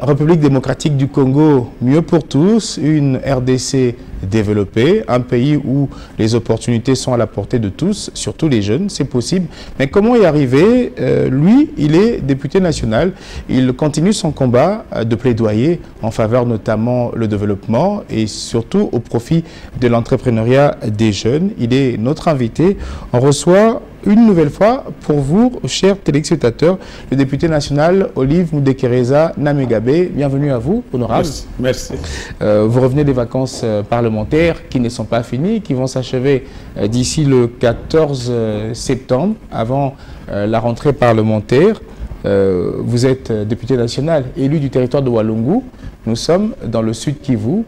République démocratique du Congo, mieux pour tous, une RDC développée, un pays où les opportunités sont à la portée de tous, surtout les jeunes, c'est possible. Mais comment y arriver? Lui, il est député national, il continue son combat de plaidoyer en faveur notamment le développement et surtout au profit de l'entrepreneuriat des jeunes. Il est notre invité. On reçoit une nouvelle fois pour vous, chers téléspectateurs, le député national Olive Mudekereza Namegabe. Bienvenue à vous, honorable. Merci. Vous revenez des vacances parlementaires qui ne sont pas finies, qui vont s'achever d'ici le 14 septembre, avant la rentrée parlementaire. Vous êtes député national, élu du territoire de Walungu. Nous sommes dans le sud Kivu.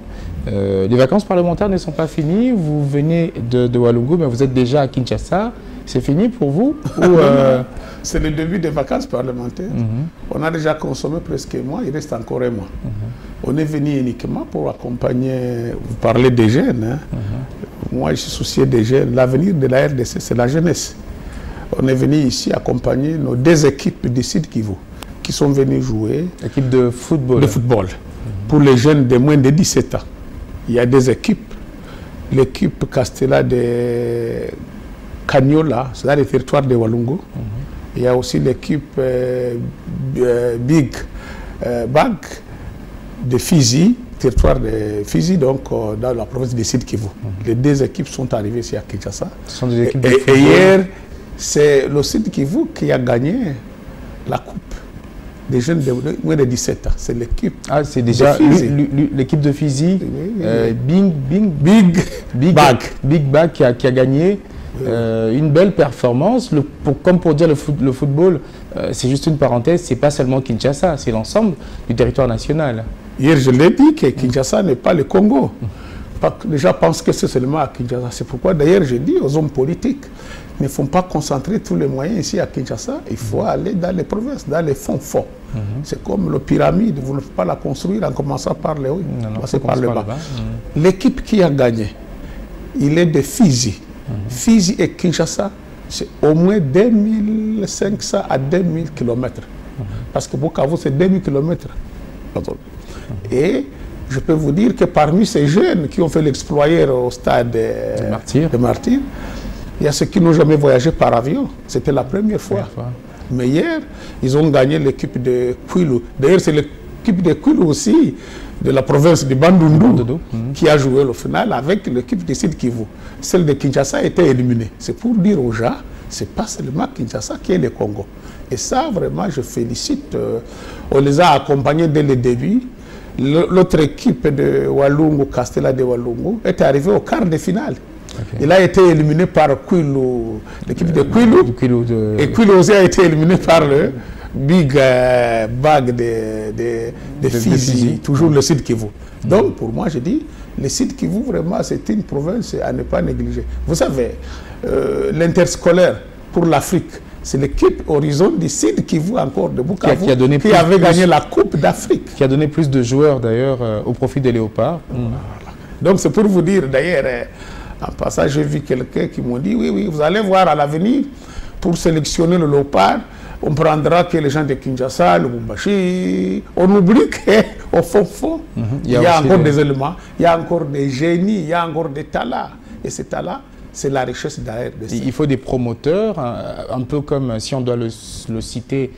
Les vacances parlementaires ne sont pas finies. Vous venez de Walungu, mais vous êtes déjà à Kinshasa. C'est fini pour vous C'est le début des vacances parlementaires. On a déjà consommé presque un mois, il reste encore un mois. On est venu uniquement pour accompagner, vous parlez des jeunes. Hein. Moi, je suis soucié des jeunes. L'avenir de la RDC, c'est la jeunesse. On est venu ici accompagner nos deux équipes du Sud Kivu qui sont venues jouer. Équipe de football. De football. Pour les jeunes de moins de 17 ans. Il y a des équipes. L'équipe Castella de Kanyola, c'est dans le territoire de Walungu. Il y a aussi l'équipe Big Bag de Fizi, territoire de Fizi, donc dans la province de Sud Kivu. Les deux équipes sont arrivées ici à Kinshasa. Ce sont des équipes et hier, c'est le Sud Kivu qui a gagné la coupe des jeunes de moins de 17 ans. C'est l'équipe. Ah, c'est déjà l'équipe de Fizi, Big Bag qui a gagné. Une belle performance, comme pour dire le football, c'est juste une parenthèse, c'est pas seulement Kinshasa, c'est l'ensemble du territoire national. Hier, je l'ai dit que Kinshasa n'est pas le Congo. Les gens pensent que c'est seulement à Kinshasa. C'est pourquoi d'ailleurs je dis aux hommes politiques, ne faut pas concentrer tous les moyens ici à Kinshasa, il faut aller dans les provinces, dans les fonds forts. C'est comme la pyramide, vous ne pouvez pas la construire en commençant par le haut, passer par le bas. L'équipe qui a gagné, il est de Fizi. Fizi et Kinshasa, c'est au moins 2500 à 2000 km. Parce que Bukavu, c'est 2000 km. Et je peux vous dire que parmi ces jeunes qui ont fait l'exploit au stade de Martyrs, il y a ceux qui n'ont jamais voyagé par avion. C'était la première fois. Mais hier, ils ont gagné l'équipe de Kwilu. D'ailleurs, c'est l'équipe de Kwilu aussi, de la province de Bandundu, qui a joué le final avec l'équipe de Sud Kivu. Celle de Kinshasa a été éliminée. C'est pour dire aux gens, ce n'est pas seulement Kinshasa qui est le Congo. Et ça, vraiment, je félicite. On les a accompagnés dès le début. L'autre équipe de Walungu, Castella de Walungu, est arrivée au quart de finale. Il a été éliminé par Kwilu, l'équipe de Kwilu. Et Kwilu aussi a été éliminé par le Big Bag de Fizi, toujours le Sud Kivu. Donc, pour moi, je dis, le Sud Kivu, vraiment, c'est une province à ne pas négliger. Vous savez, l'interscolaire pour l'Afrique, c'est l'équipe Horizon du Sud Kivu encore de Bukavu qui avait gagné la Coupe d'Afrique. Qui a donné plus de joueurs, d'ailleurs, au profit des Léopards. Voilà. Donc, c'est pour vous dire, d'ailleurs, en passant, j'ai vu quelqu'un qui m'a dit, oui, vous allez voir à l'avenir, pour sélectionner le Léopard, on prendra que les gens de Kinshasa, le Bumbashi, on oublie qu'au fond, il y a encore des éléments, il y a encore des génies, il y a encore des talents. Et ces talents, c'est la richesse de la RDC. Il faut des promoteurs, un peu comme, si on doit le citer,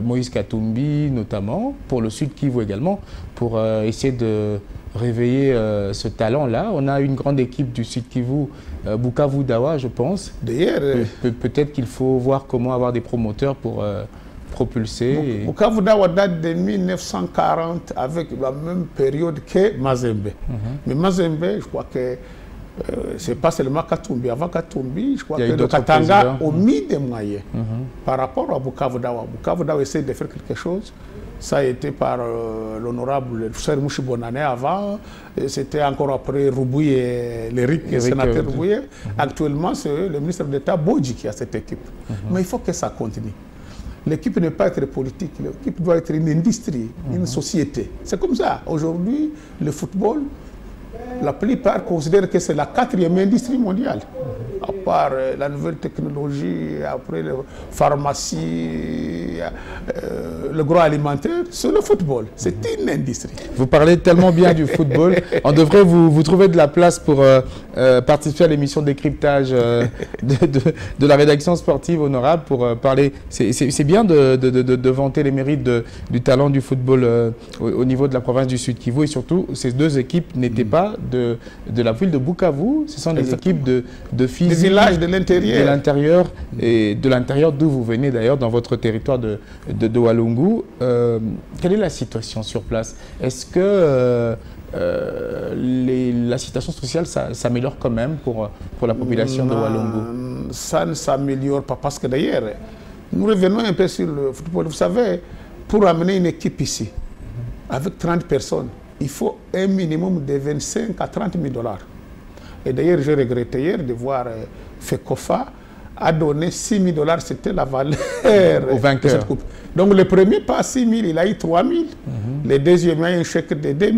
Moïse Katumbi notamment, pour le Sud Kivu également, pour essayer de réveiller ce talent-là. On a une grande équipe du Sud Kivu, Bukavu Dawa, je pense. D'ailleurs, peut-être qu'il faut voir comment avoir des promoteurs pour propulser. Bukavu Dawa date de 1940 avec la même période que Mazembe. Mais Mazembe, je crois que c'est pas seulement Katumbi. Avant Katumbi, je crois que le Katanga a mis des moyens par rapport à Bukavu Dawa. Bukavu Dawa essaie de faire quelque chose. Ça a été par l'honorable Fousseur Mouchibonané avant. C'était encore après Roubouye, le sénateur Roubouye. Actuellement, c'est le ministre d'État Bodji qui a cette équipe. Mais il faut que ça continue. L'équipe ne peut pas être politique. L'équipe doit être une industrie, une société. C'est comme ça. Aujourd'hui, le football, la plupart considèrent que c'est la 4e industrie mondiale. à part la nouvelle technologie, après la pharmacie, l'agroalimentaire, c'est le football. C'est une industrie. Vous parlez tellement bien du football. On devrait vous trouver de la place pour participer à l'émission de décryptage de la rédaction sportive honorable pour parler. C'est bien de vanter les mérites du talent du football au niveau de la province du Sud Kivu. Et surtout, ces deux équipes n'étaient pas de la ville de Bukavu. Ce sont des équipes de Fizi, des villages de l'intérieur. Et de l'intérieur d'où vous venez d'ailleurs, dans votre territoire de Walungu. Quelle est la situation sur place? Est-ce que la situation sociale s'améliore quand même pour la population de Walungu? Ça ne s'améliore pas parce que d'ailleurs, nous revenons un peu sur le football. Vous savez, pour amener une équipe ici, avec 30 personnes, il faut un minimum de 25 à 30 000 $. Et d'ailleurs, j'ai regretté hier de voir FECOFA a donné 6 000 $, c'était la valeur de cette coupe. Donc le premier pas 6 000, il a eu 3 000. Le deuxième, il a eu un chèque de 2 000.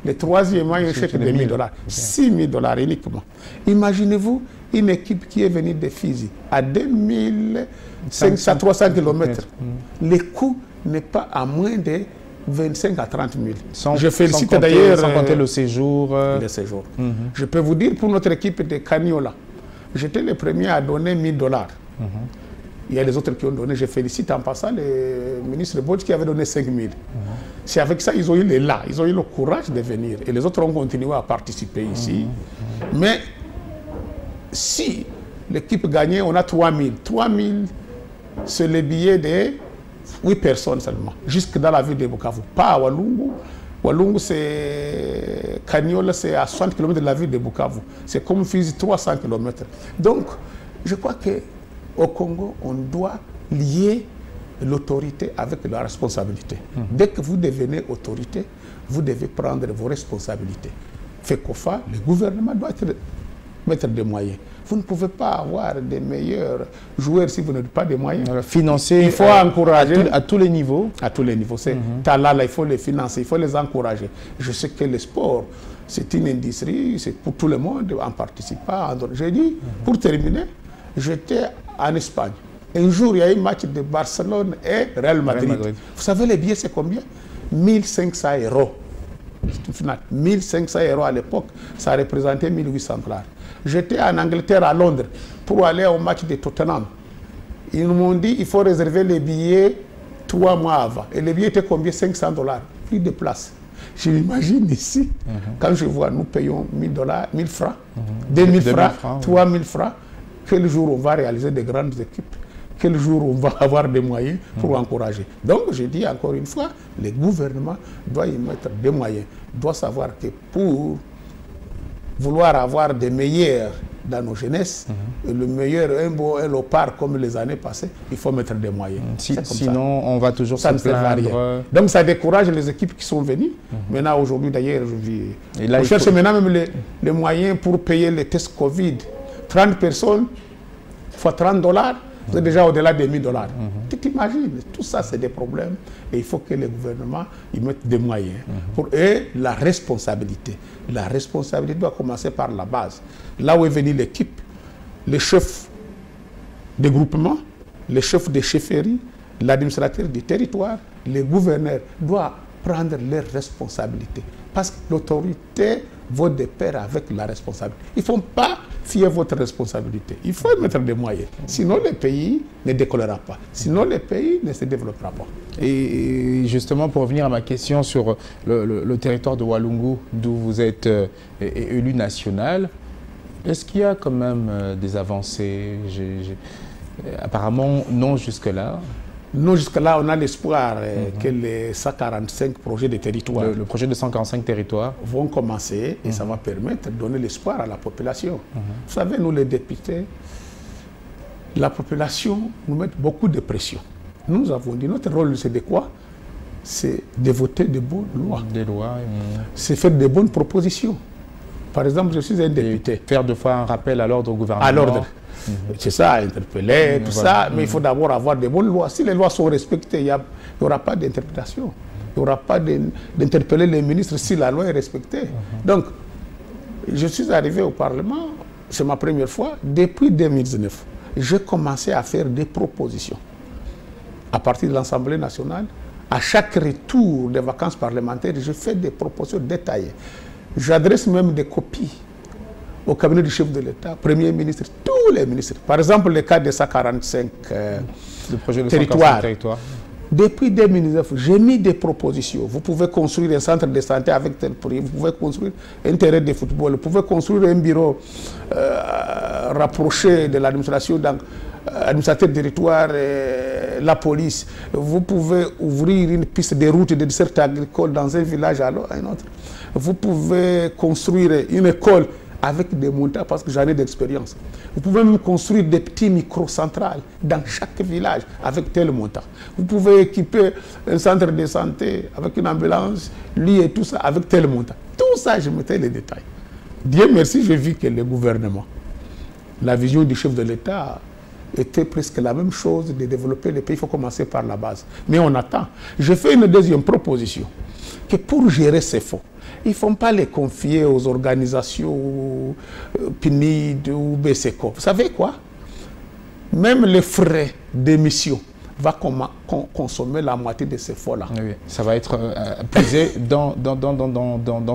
Le troisième, il a eu un chèque de 1 000 $. 6 000 $ uniquement. Imaginez-vous une équipe qui est venue de Fizi à 2500 à 300 km. Le coût n'est pas à moins de 25 à 30 000. Je félicite d'ailleurs... Sans compter le séjour. Le séjour. Je peux vous dire, pour notre équipe de Caniola, j'étais le premier à donner 1 000 $. Il y a les autres qui ont donné. Je félicite en passant le ministre Bodj qui avait donné 5 000. C'est avec ça qu'ils ont eu ils ont eu le courage de venir. Et les autres ont continué à participer ici. Mais si l'équipe gagnait, on a 3 000. 3 000, c'est le billet de 8 personnes seulement, jusque dans la ville de Bukavu. Pas à Walungu. Walungu, c'est Kaniola, c'est à 60 km de la ville de Bukavu. C'est comme Fizi, 300 km. Donc, je crois qu'au Congo, on doit lier l'autorité avec la responsabilité. Dès que vous devenez autorité, vous devez prendre vos responsabilités. FECOFA, le gouvernement doit mettre des moyens. Vous ne pouvez pas avoir des meilleurs joueurs si vous n'avez pas de moyens. Financer, il faut encourager à tous les niveaux. À tous les niveaux. Talala, il faut les financer, il faut les encourager. Je sais que le sport, c'est une industrie, c'est pour tout le monde en participant. J'ai dit, pour terminer, j'étais en Espagne. Un jour, il y a eu un match de Barcelone et Real Madrid. Vous savez, les billets, c'est combien? 1500 €. 1500 € à l'époque, ça représentait 1800 $. J'étais en Angleterre, à Londres, pour aller au match de Tottenham. Ils m'ont dit qu'il faut réserver les billets 3 mois avant. Et les billets étaient combien? 500 $. Plus de place. Je m'imagine ici, quand je vois, nous payons 1000 $, 1000 francs, 2000 francs, 3000 francs. Quel jour on va réaliser des grandes équipes? Quel jour on va avoir des moyens pour encourager? Donc, je dis encore une fois, le gouvernement doit y mettre des moyens, doit savoir que pour vouloir avoir des meilleurs dans nos jeunesses, le meilleur, un beau, un léopard comme les années passées, il faut mettre des moyens. Sinon, on va toujours se plaindre. Donc, ça décourage les équipes qui sont venues. Maintenant, aujourd'hui, d'ailleurs, on cherche maintenant même les moyens pour payer les tests Covid. 30 personnes, fois 30 $, vous êtes déjà au-delà des 1000 $. Tu t'imagines, tout ça, c'est des problèmes. Et il faut que le gouvernement y mette des moyens. Et la responsabilité. La responsabilité doit commencer par la base. Là où est venue l'équipe, les chefs des groupements, les chefs des chefferies, l'administrateur du territoire, les gouverneurs doivent prendre leurs responsabilités. Parce que l'autorité va de pair avec la responsabilité. Il ne faut pas fier votre responsabilité. Il faut mettre des moyens. Sinon, le pays ne décollera pas. Sinon, le pays ne se développera pas. Et justement, pour revenir à ma question sur le territoire de Walungu, d'où vous êtes élu national, est-ce qu'il y a quand même des avancées? Apparemment, non jusque-là. Nous, jusque-là, on a l'espoir que les 145 projets de territoire... Le projet de 145 territoires vont commencer et ça va permettre de donner l'espoir à la population. Vous savez, nous, les députés, la population nous met beaucoup de pression. Nous avons dit, notre rôle, c'est de quoi? C'est de voter de bonnes lois. Des lois. C'est faire de bonnes propositions. Par exemple, je suis un député. Et faire de fois un rappel à l'ordre au gouvernement. À l'ordre. C'est ça, interpeller, tout ça, mais il faut d'abord avoir de bonnes lois. Si les lois sont respectées, il n'y aura pas d'interprétation. Il n'y aura pas d'interpeller les ministres si la loi est respectée. Donc, je suis arrivé au Parlement, c'est ma première fois, depuis 2019, j'ai commencé à faire des propositions. À partir de l'Assemblée nationale, à chaque retour des vacances parlementaires, je fais des propositions détaillées. J'adresse même des copies au cabinet du chef de l'État, Premier ministre, tous les ministres. Par exemple, le cas de 145 territoires. Depuis 2009, j'ai mis des propositions. Vous pouvez construire un centre de santé avec tel prix, vous pouvez construire un terrain de football, vous pouvez construire un bureau rapproché de l'administration, administrateur du territoire, la police. Vous pouvez ouvrir une piste de route de dessert agricole dans un village à un autre. Vous pouvez construire une école avec des montants, parce que j'en ai d'expérience. Vous pouvez même construire des petits micro-centrales dans chaque village avec tel montant. Vous pouvez équiper un centre de santé avec une ambulance, lui et tout ça avec tel montant. Tout ça, je mettais les détails. Dieu merci, j'ai vu que le gouvernement, la vision du chef de l'État était presque la même chose de développer les pays. Il faut commencer par la base. Mais on attend. Je fais une deuxième proposition, que pour gérer ces fonds, il ne faut pas les confier aux organisations PNID ou BCCO. Vous savez quoi? Même les frais d'émission vont consommer la moitié de ces fonds-là. Oui, ça va être puisé dans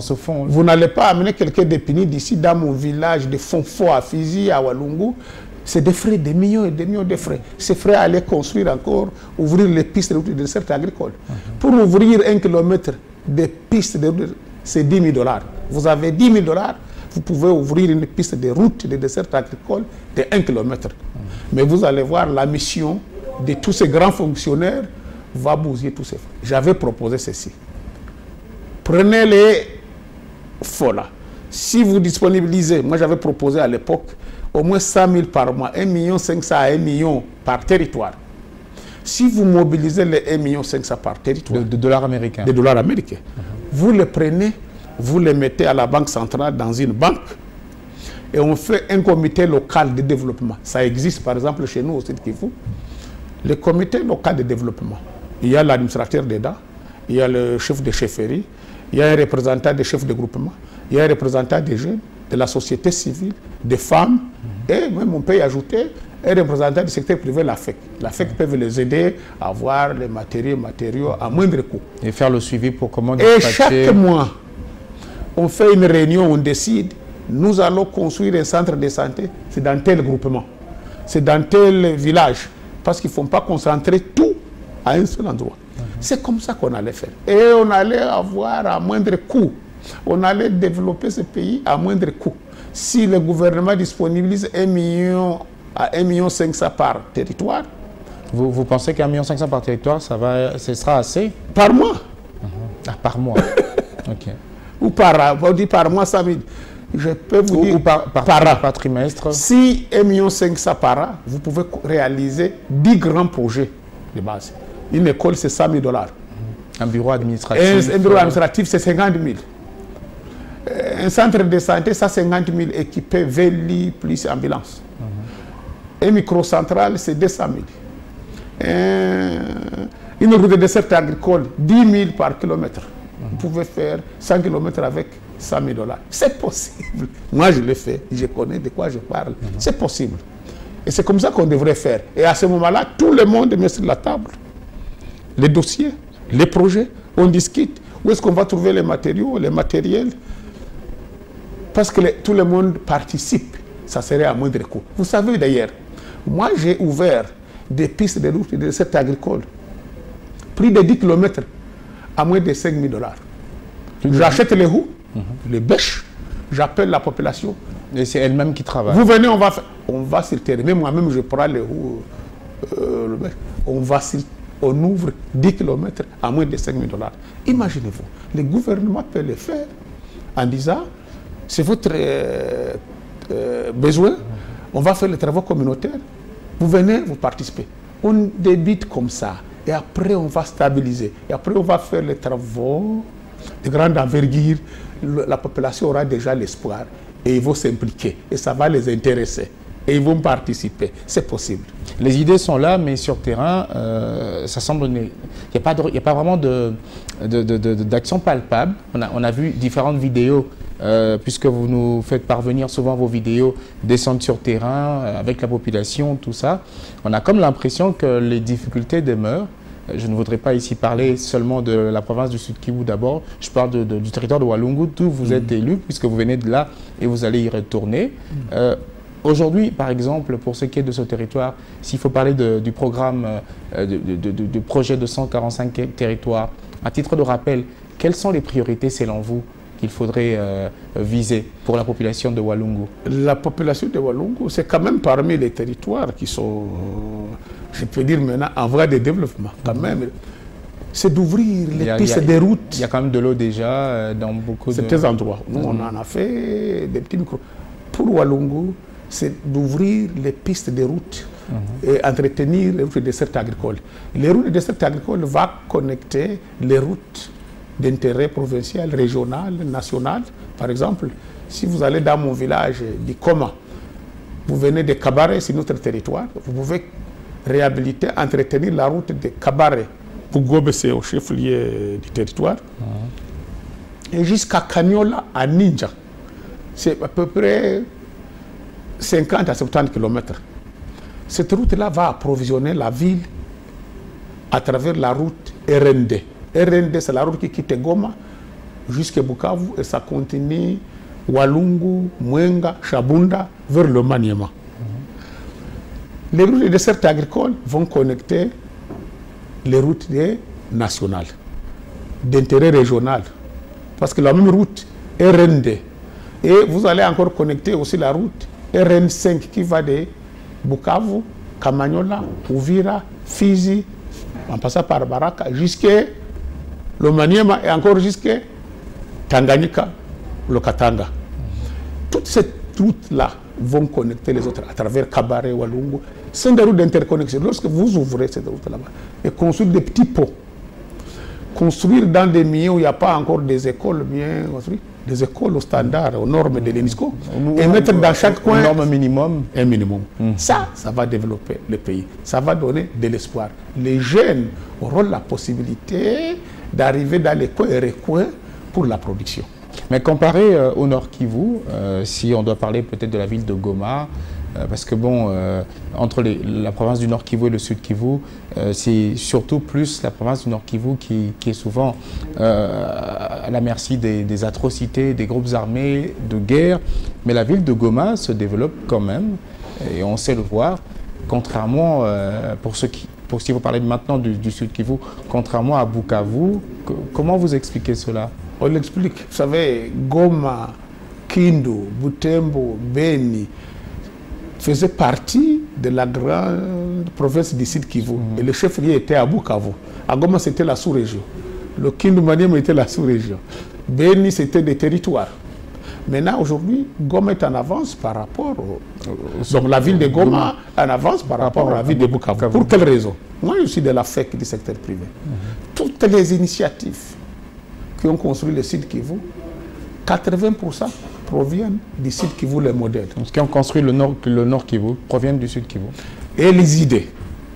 ce fonds. Vous n'allez pas amener quelqu'un de PNID ici dans mon village de Fonfo à Fizi, à Walungu. C'est des frais, des millions et des millions de frais. Ces frais allaient construire encore, ouvrir les pistes de route de dessert agricole. Pour ouvrir 1 kilomètre de pistes de route, c'est 10 000 $. Vous avez 10 000 $, vous pouvez ouvrir une piste de route de dessert agricole de 1 km. Mais vous allez voir, la mission de tous ces grands fonctionnaires va bousiller tous ces fonds. J'avais proposé ceci. Prenez les fonds là. Si vous disponibilisez, moi j'avais proposé à l'époque, au moins 100 000 par mois, 1 500 000 à 1 million par territoire. Si vous mobilisez les 1 500 000 par territoire, de dollars américains. De dollars américains. Vous les prenez, vous les mettez à la banque centrale dans une banque et on fait un comité local de développement. Ça existe par exemple chez nous au Sud Kivu. Le comité local de développement. Il y a l'administrateur d'État, il y a le chef de chefferie, il y a un représentant des chefs de groupement, il y a un représentant des jeunes, de la société civile, des femmes, et même on peut y ajouter un représentant du secteur privé, la FEC. La FEC peut les aider à avoir les matériaux à moindre coût. Et faire le suivi pour comment... Et chaque mois, on fait une réunion, on décide, nous allons construire un centre de santé, c'est dans tel groupement, c'est dans tel village, parce qu'il ne faut pas concentrer tout à un seul endroit. C'est comme ça qu'on allait faire. Et on allait avoir à moindre coût. On allait développer ce pays à moindre coût. Si le gouvernement disponibilise 1 million à 1 500 000 par territoire. Vous pensez qu'1 500 000 par territoire, ce sera assez? Par mois. Ah, par mois. Ok. Ou on dit par mois 100 000. Je peux vous dire par trimestre. Si 1 500 000 par an, vous pouvez réaliser 10 grands projets de base. Une école, c'est 100 000 $. Un bureau administratif. Un bureau administratif, c'est 50 000. Un centre de santé, ça 50 000 équipés, 20 lits plus ambulance. Un microcentrale, c'est 200 000. Une route de dessert agricole, 10 000 par kilomètre. Vous pouvez faire 100 km avec 100 000 $. C'est possible. Moi, je l'ai fait. Je connais de quoi je parle. C'est possible. Et c'est comme ça qu'on devrait faire. Et à ce moment-là, tout le monde met sur la table les dossiers, les projets. On discute. Où est-ce qu'on va trouver les matériaux, les matériels? Parce que tout le monde participe. Ça serait à moindre coût. Vous savez d'ailleurs, moi j'ai ouvert des pistes de route de dessert agricole. Plus de 10 km à moins de 5 000 $. J'achète les roues, les bêches, j'appelle la population. Et c'est elle-même qui travaille. Vous venez, on va sur le terrain. Même moi-même, je prends les roues, le bêche. On ouvre 10 km à moins de 5 000 $. Imaginez-vous, le gouvernement peut le faire en disant, c'est votre besoin, on va faire les travaux communautaires, vous venez, vous participez. On débite comme ça, et après on va stabiliser, et après on va faire les travaux de grande envergure, la population aura déjà l'espoir, et ils vont s'impliquer, et ça va les intéresser, et ils vont participer, c'est possible. Les idées sont là, mais sur terrain, ça semble... Il n'y a pas vraiment d'action palpable. On a vu différentes vidéos puisque vous nous faites parvenir souvent vos vidéos, descendre sur terrain avec la population, tout ça, on a comme l'impression que les difficultés demeurent. Je ne voudrais pas ici parler seulement de la province du Sud-Kivu d'abord. Je parle du territoire de Walungu, d'où vous êtes élu, puisque vous venez de là et vous allez y retourner. Aujourd'hui, par exemple, pour ce qui est de ce territoire, s'il faut parler du programme, du projet de 145 territoires, à titre de rappel, quelles sont les priorités selon vous qu'il faudrait viser pour la population de Walungu? La population de Walungu, c'est quand même parmi les territoires qui sont, je peux dire maintenant, en voie de développement. Quand même, c'est d'ouvrir les pistes des routes. Il y a quand même de l'eau déjà dans beaucoup de... Certains endroits. Nous, on en a fait des petits micros. Pour Walungu, c'est d'ouvrir les pistes des routes et entretenir les routes de dessert agricole. Les routes de dessert agricole vont connecter les routes d'intérêt provincial, régional, national. Par exemple, si vous allez dans mon village d'Ikoma, vous venez de Kabare, c'est notre territoire, vous pouvez réhabiliter, entretenir la route de Kabare pour Gobe, c'est au chef-lieu du territoire, et jusqu'à Kanyola, à Ninja. C'est à peu près 50 à 70 km. Cette route-là va approvisionner la ville à travers la route RND. RND, c'est la route qui quitte Goma jusqu'à Bukavu et ça continue Walungu, Mwenga, Shabunda vers le Maniema. Les routes de dessert agricole vont connecter les routes nationales, d'intérêt régional. Parce que la même route RND, et vous allez encore connecter aussi la route RN5 qui va de Bukavu, Kamanyola, Uvira, Fizi, en passant par Baraka, jusqu'à le Maniema et encore jusqu'à Tanganyika, le Katanga. Toutes ces routes-là vont connecter les autres à travers Kabare, Walungu. C'est des routes d'interconnexion. Lorsque vous ouvrez cette route là-bas et construire des petits pots, construire dans des milieux où il n'y a pas encore des écoles bien construites, des écoles aux standards, aux normes de l'UNESCO, et mettre dans chaque coin norme minimum. Un minimum. Ça va développer le pays. Ça va donner de l'espoir. Les jeunes auront la possibilité d'arriver dans les coins et recoins pour la production. Mais comparé au Nord Kivu, si on doit parler peut-être de la ville de Goma, parce que bon, entre la province du Nord Kivu et le Sud Kivu, c'est surtout plus la province du Nord Kivu qui est souvent à la merci des atrocités, des groupes armés, de guerre. Mais la ville de Goma se développe quand même, et on sait le voir, contrairement, si vous parlez maintenant du Sud Kivu, contrairement à Bukavu. Comment vous expliquez cela? On l'explique. Vous savez, Goma, Kindu, Butembo, Beni faisaient partie de la grande province du Sud Kivu. Et le chef-lieu était à Bukavu. À Goma, c'était la sous-région. Le Kindu Maniema était la sous-région. Beni, c'était des territoires. Maintenant, aujourd'hui, Goma est en avance par rapport donc la ville de Goma en avance par rapport à la ville de Bukavu. Pour quelle raison? Moi, je suis de la FEC du secteur privé. Toutes les initiatives qui ont construit le Sud Kivu, 80% proviennent du Sud Kivu, les modèles. Ce qui ont construit le Nord Kivu proviennent du Sud Kivu. Et les idées.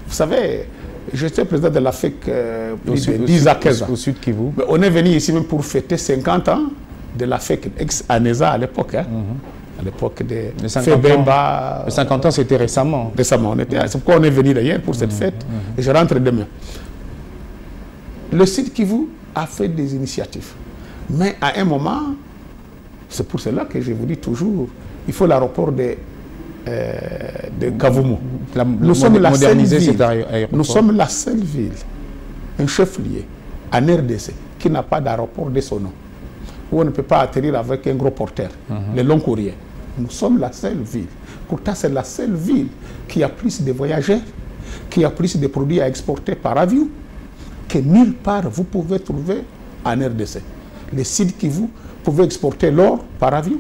Vous savez, j'étais président de la FEC plus de 10 à 15 ans. Au Sud Kivu. Mais on est venu ici même pour fêter 50 ans de la FEC, ex-ANESA à l'époque. Hein. À l'époque de Febemba. Les 50 ans, c'était récemment. Récemment, c'est pourquoi on est venu d'ailleurs pour cette fête. Et je rentre demain. Le Sud Kivu a fait des initiatives. Mais à un moment, c'est pour cela que je vous dis toujours, il faut l'aéroport de Kavumu. Nous sommes la seule ville, nous sommes la seule ville, un chef-lieu en RDC qui n'a pas d'aéroport de son nom, où on ne peut pas atterrir avec un gros porteur, les longs courriers. Nous sommes la seule ville. Pourtant, c'est la seule ville qui a plus de voyageurs, qui a plus de produits à exporter par avion, que nulle part vous pouvez trouver en RDC. Les sites qui vous pouvez exporter l'or par avion,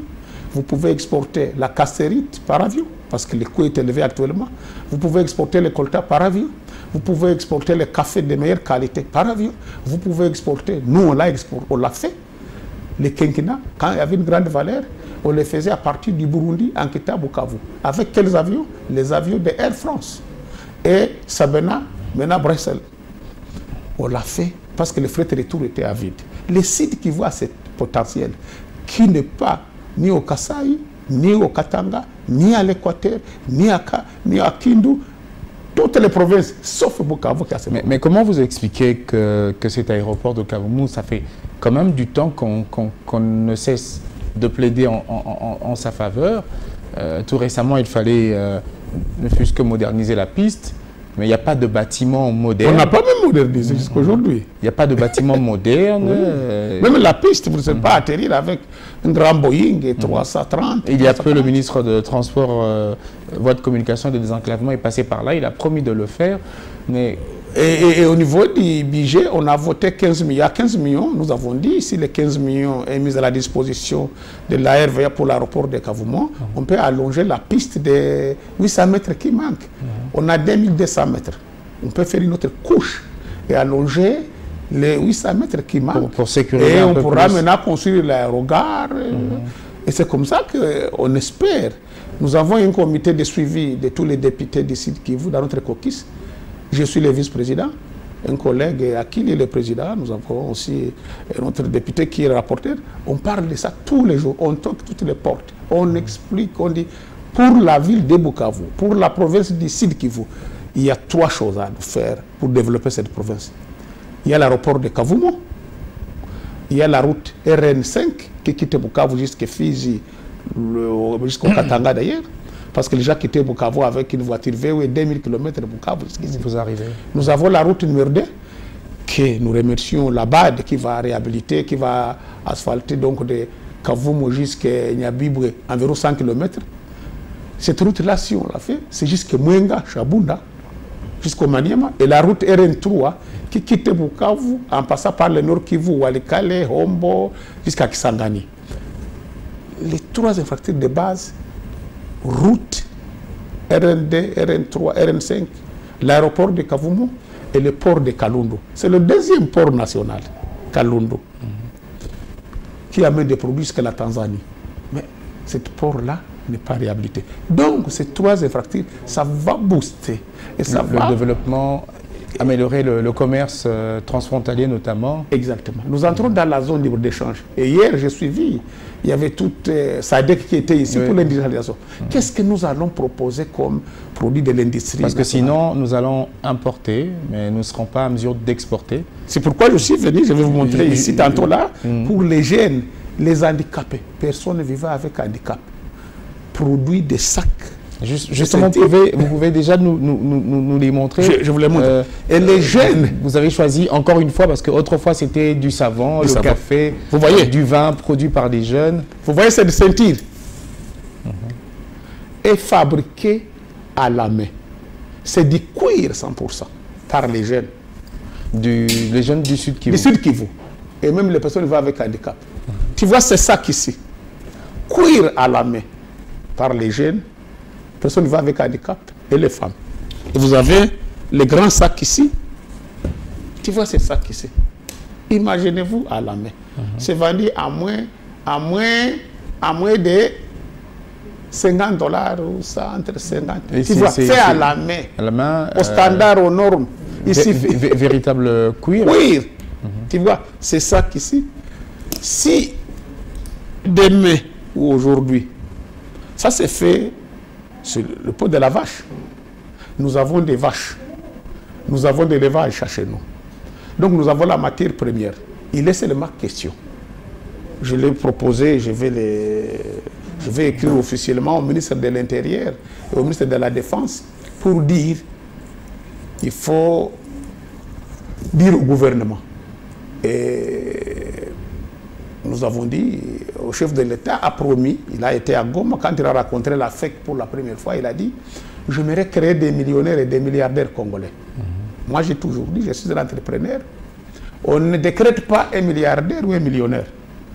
vous pouvez exporter la cassérite par avion, parce que le coût est élevé actuellement, vous pouvez exporter le colta par avion, vous pouvez exporter le café de meilleure qualité par avion, vous pouvez exporter, nous on l'a fait, les quinquennats, quand il y avait une grande valeur, on les faisait à partir du Burundi en quittant Bukavu. Avec quels avions? Les avions de Air France. Et Sabena, maintenant Bruxelles. On l'a fait parce que le fret retour était à vide. Les sites qui voient ce potentiel, qui n'est pas ni au Kasaï, ni au Katanga, ni à l'Équateur, ni à Kindu, toutes les provinces, sauf Bukavu qui a ce mais comment vous expliquez que cet aéroport de Kavumu, ça fait quand même du temps qu'on ne cesse de plaider en sa faveur. Tout récemment, il fallait ne fût-ce que moderniser la piste, mais il n'y a pas de bâtiment moderne. On n'a pas même modernisé jusqu'à aujourd'hui. Il n'y a pas de bâtiment moderne. Même la piste, vous ne savez pas atterrir avec un grand Boeing et 330. Il y a peu, le ministre de Transport, Voies de Communication et de Désenclavement est passé par là. Il a promis de le faire. Mais... Et au niveau du budget, on a voté 15 millions. À 15 millions, nous avons dit, si les 15 millions est mis à la disposition de l'ARVA pour l'aéroport de Kavumu, on peut allonger la piste de 800 mètres qui manque. On a 2200 mètres. On peut faire une autre couche et allonger les 800 mètres qui manquent. Pour sécuriser et un on peu pourra plus. maintenant construire l'aérogare. Et c'est comme ça qu'on espère. Nous avons un comité de suivi de tous les députés du Sud Kivu dans notre caucus. Je suis le vice-président, un collègue Akil est le président, nous avons aussi notre député qui est rapporteur. On parle de ça tous les jours, on toque toutes les portes, on explique, on dit, pour la ville de Bukavu, pour la province du Sud Kivu, il y a 3 choses à faire pour développer cette province. Il y a l'aéroport de Kavumu, il y a la route RN5 qui quitte Bukavu jusqu'à Fizi, jusqu'au Katanga d'ailleurs. Parce que les gens quittaient Bukavu avec une voiture VW 2000 km de Bukavu. Vous arrivez. Nous avons la route numéro 2, que nous remercions la BAD qui va réhabiliter, qui va asphalter donc de Kavumu jusqu'à Nyabibwe, environ 100 km. Cette route-là, si on l'a fait, c'est jusqu'à Mwenga, Chabunda, jusqu'au Maniema. Et la route RN3 qui quitte Bukavu en passant par le Nord Kivu, Walikale, Hombo, jusqu'à Kisangani. Les 3 infrastructures de base, route, RN2, RN3, RN5, l'aéroport de Kavumu et le port de Kalundu. C'est le 2e port national, Kalundu, qui amène des produits jusqu'à la Tanzanie. Mais ce port-là n'est pas réhabilité. Donc, ces 3 infrastructures, ça va booster. Et ça le développement, améliorer le commerce transfrontalier notamment. Exactement. Nous entrons dans la zone libre d'échange. Et hier, j'ai suivi, il y avait toute SADEC qui était ici pour l'industrialisation. Qu'est-ce que nous allons proposer comme produit de l'industrie? Parce que sinon, nous allons importer, mais nous ne serons pas en mesure d'exporter. C'est pourquoi je suis venu, je vais vous montrer ici, tantôt là, pour les jeunes, les handicapés, personnes vivant avec handicap, produits des sacs. Justement, vous pouvez déjà nous les montrer. Je vous les montre. Et les jeunes... Vous avez choisi encore une fois, parce qu'autrefois c'était du savon, le café, vous voyez, du vin produit par des jeunes. Vous voyez cette ceinture est fabriquée à la main. C'est du cuir 100% par les jeunes. Les jeunes du Sud Kivu. Du Sud Kivu. Et même les personnes qui vivent avec handicap. Tu vois ces sacs ici. Cuir à la main par les jeunes. Personnes qui vivent avec handicap et les femmes. Et vous avez les grands sacs ici. Tu vois ces sacs ici. Imaginez-vous à la main. C'est vendu à moins de 50 $ ou ça, entre 50. Tu vois, fait à la main. À la main. Au standard, aux normes. Ici, véritable cuir. Cuir. Tu vois, ces sacs ici. Si demain ou aujourd'hui, ça c'est fait sur le pot de la vache. Nous avons des vaches. Nous avons de l'élevage chez nous. Donc nous avons la matière première. Il est seulement question. Je l'ai proposé, je vais écrire officiellement au ministre de l'Intérieur et au ministre de la Défense pour dire il faut dire au gouvernement. Et nous avons dit, au chef de l'État a promis, il a été à Goma, quand il a rencontré la FEC pour la première fois, il a dit « J'aimerais créer des millionnaires et des milliardaires congolais. Moi, j'ai toujours dit, je suis un entrepreneur. On ne décrète pas un milliardaire ou un millionnaire.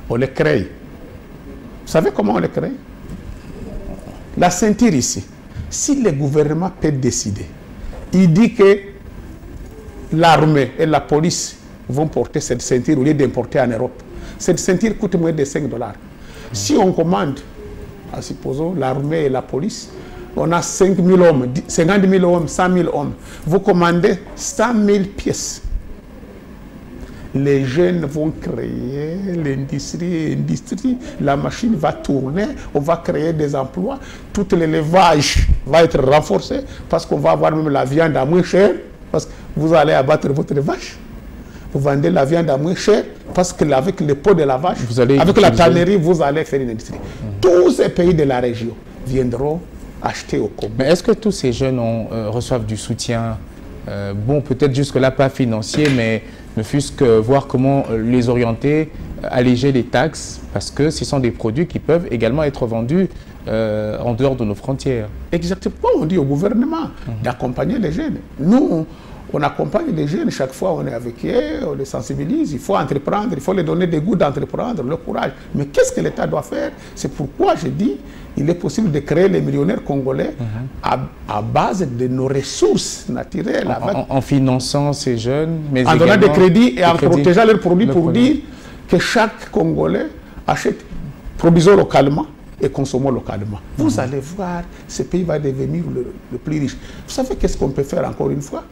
On les crée. Vous savez comment on les crée? La ceinture ici. Si le gouvernement peut décider, il dit que l'armée et la police vont porter cette ceinture au lieu d'importer en Europe. Cette ceinture coûte moins de 5 $. Si on commande, supposons l'armée et la police, on a 5 000 hommes, 50 000 hommes, 100 000 hommes. Vous commandez 100 000 pièces. Les jeunes vont créer l'industrie, la machine va tourner, on va créer des emplois, tout l'élevage va être renforcé parce qu'on va avoir même la viande à moins cher, parce que vous allez abattre votre vache, vous vendez la viande à moins cher, parce qu'avec le pot de la vache, avec la tannerie, vous allez faire une industrie. Tous ces pays de la région viendront acheter au Congo. Mais est-ce que tous ces jeunes reçoivent du soutien bon, peut-être jusque-là pas financier, mais ne fût-ce que voir comment les orienter, alléger les taxes, parce que ce sont des produits qui peuvent également être vendus en dehors de nos frontières. Exactement, on dit au gouvernement d'accompagner les jeunes. Nous, on accompagne les jeunes, chaque fois on est avec eux, on les sensibilise, il faut entreprendre, il faut leur donner des goûts d'entreprendre, le courage. Mais qu'est-ce que l'État doit faire? C'est pourquoi je dis il est possible de créer les millionnaires congolais à base de nos ressources naturelles. En finançant ces jeunes, mais en donnant des crédits et en protégeant leurs produits pour dire que chaque Congolais achète, produisons localement et consommons localement. Vous allez voir, ce pays va devenir le plus riche. Vous savez qu'est-ce qu'on peut faire encore une fois?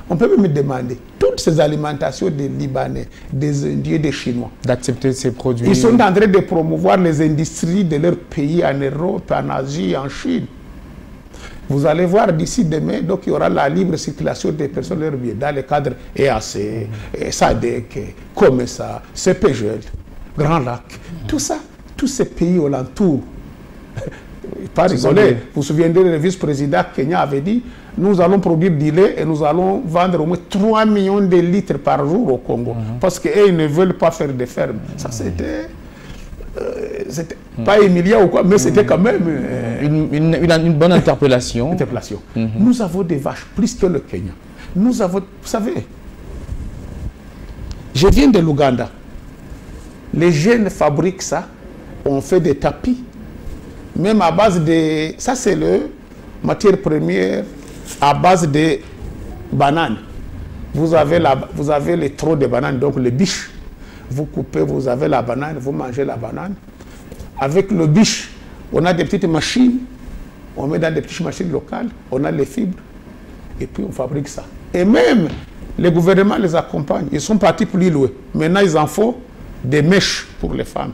On peut même demander toutes ces alimentations des Libanais, des Indiens, des Chinois, d'accepter ces produits. Ils sont en train de promouvoir les industries de leur pays en Europe, en Asie, en Chine. Vous allez voir d'ici demain, donc il y aura la libre circulation des personnes leurs biens dans le cadre EAC, SADC, COMESA, CPGL, Grand Lac, tout ça, tous ces pays alentours. Pas rigoler. Vous vous souvenez, le vice-président Kenya avait dit nous allons produire du lait et nous allons vendre au moins 3 millions de litres par jour au Congo. Parce qu'ils ne veulent pas faire de fermes. Ça, c'était pas humiliant ou quoi, mais c'était quand même une bonne interpellation. Nous avons des vaches plus que le Kenya. Nous avons, vous savez, je viens de l'Ouganda. Les jeunes fabriquent ça. On fait des tapis. Même à base de... Ça, c'est le matière première à base de bananes. Vous avez les troncs de bananes, donc les biches. Vous coupez, vous avez la banane, vous mangez la banane. Avec le biche, on a des petites machines. On met dans des petites machines locales. On a les fibres. Et puis, on fabrique ça. Et même, les gouvernements les accompagnent. Ils sont partis plus loin. Maintenant, ils en font des mèches pour les femmes.